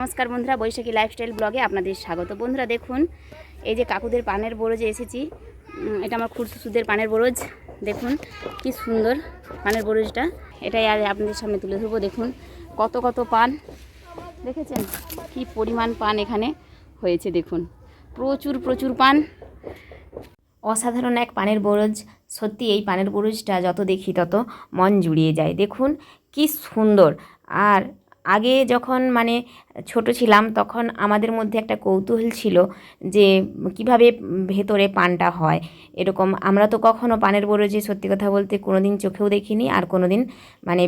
নমস্কার বন্ধুরা, বৈশাখী লাইফস্টাইল ব্লগে আপনাদের স্বাগত। বন্ধুরা দেখুন, এই যে কাকুদের পানের বরজে এসেছি। এটা আমার খুরশুদের পানের বরজ। দেখুন কি সুন্দর পানের বরজটা, এটাই আর আপনাদের সামনে তুলে ধরবো। দেখুন কত কত পান, দেখেছেন কি পরিমাণ পান এখানে হয়েছে। দেখুন প্রচুর প্রচুর পান, অসাধারণ এক পানের বরজ। সত্যি এই পানের বরজটা যত দেখি তত মন জুড়িয়ে যায়। দেখুন কি সুন্দর। আর আগে যখন ছোট ছিলাম তখন আমাদের মধ্যে একটা কৌতূহল ছিল যে কিভাবে ভেতরে পানটা হয়। এরকম আমরা তো কখনো পানের বরজে সত্যি কথা বলতে কোনো দিন চোখেও দেখিনি, আর কোনো দিন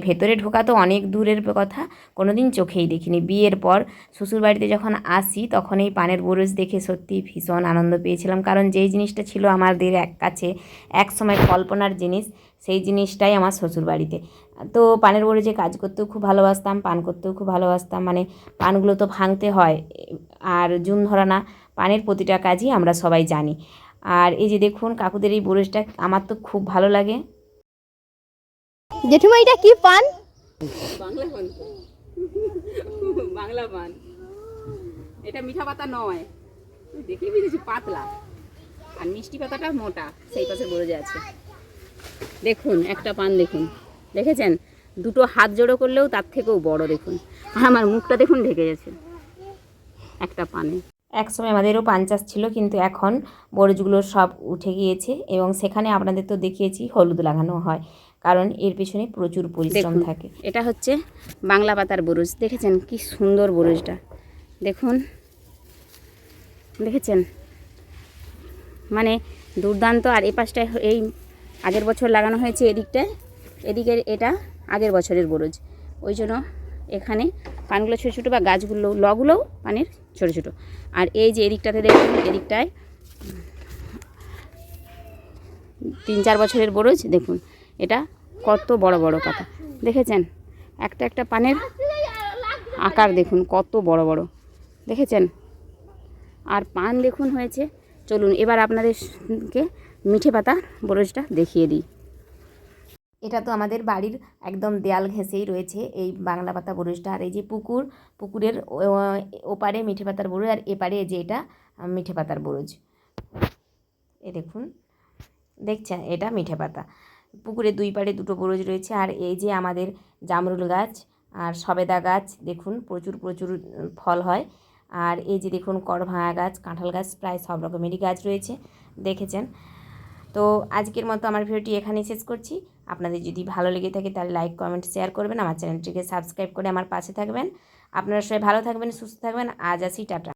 ভেতরে ঢোকা তো অনেক দূরের কথা, কোনো দিন চোখেই দেখিনি। বিয়ের পর শ্বশুরবাড়িতে যখন আসি তখন এই পানের বরজ দেখে সত্যি ভীষণ আনন্দ পেয়েছিলাম, কারণ যেই জিনিসটা ছিল আমাদের কাছে এক সময় কল্পনার জিনিস, সেই জিনিসটাই আমার শ্বশুরবাড়িতে। তো পানের বরজে কাজ করতেও খুব ভালোবাসতাম, পান করতেও খুব ভালোবাসতাম। পানগুলো তো ভাঙতে হয়, আর জুন ধরা না, পানের প্রতিটা কাজই আমরা সবাই জানি। আর এই যে দেখুন কাকুদের এই বরজটা আমার তো খুব ভালো লাগে। জেঠুমা এটা কি পান? বাংলা পান, বাংলা পান। এটা মিঠা পাতা নয়, দেখে বুঝেছি পাতলা, আর মিষ্টি পাতাটা মোটা, সেই পাশে বরজে আছে। দেখুন একটা পান দেখুন, দেখেছেন? দুটো হাত জোড়ো করলেও তার থেকেও বড়। দেখুন, আর আমার মুখটা দেখুন ঢেকে গেছে একটা পানে। একসময় আমাদেরও পান চাষ ছিল, কিন্তু এখন বরজগুলো সব উঠে গিয়েছে, এবং সেখানে আপনাদের তো দেখিয়েছি হলুদ লাগানো হয়, কারণ এর পেছনে প্রচুর পরিশ্রম থাকে। এটা হচ্ছে বাংলা পাতার বরজ। দেখেছেন কি সুন্দর বরজটা? দেখুন, দেখেছেন দুর্দান্ত। আর এই পাশটায় এই আগের বছর লাগানো হয়েছে, এদিকটায়, এদিকের এটা আগের বছরের বরজ। ওই জন্য এখানে পানগুলো ছোটো ছোটো, বা গাছগুলো লগুলোও পানের ছোটো ছোটো। আর এই যে এদিকটাতে দেখুন, এদিকটায় 3-4 বছরের বরজ। দেখুন এটা কত বড় বড় পাতা, দেখেছেন? একটা একটা পানের আকার দেখুন কত বড় বড়, দেখেছেন? আর পান দেখুন হয়েছে। চলুন এবার আপনাদেরকে মিঠে পাতা বরজটা দেখিয়ে দিই। এটা তো আমাদের বাড়ির একদম দেয়াল ঘেঁষেই রয়েছে এই বাংলা পাতা বরজটা। আর এই যে পুকুরের ওপারে মিঠে পাতার বরজ, আর এপারে যে এটা মিঠে পাতার বরজ। এ দেখুন, দেখছেন? এটা মিঠে পাতা। পুকুরের দুই পাড়ে দুটো বরজ রয়েছে। আর এই যে আমাদের জামরুল গাছ আর সবেদা গাছ, দেখুন প্রচুর প্রচুর ফল হয়। আর এই যে দেখুন করভাঙা গাছ, কাঁঠাল গাছ, প্রায় সব রকমেরই গাছ রয়েছে, দেখেছেন? তো আজকের মতো আমার ভিডিওটি এখানেই শেষ করছি। আপনাদের যদি ভালো লেগে থাকে তাহলে লাইক, কমেন্ট, শেয়ার করবেন। আমার চ্যানেলটিকে সাবস্ক্রাইব করে আমার পাশে থাকবেন। আপনারা সবাই ভালো থাকবেন, সুস্থ থাকবেন। আজ আসি, টাটা।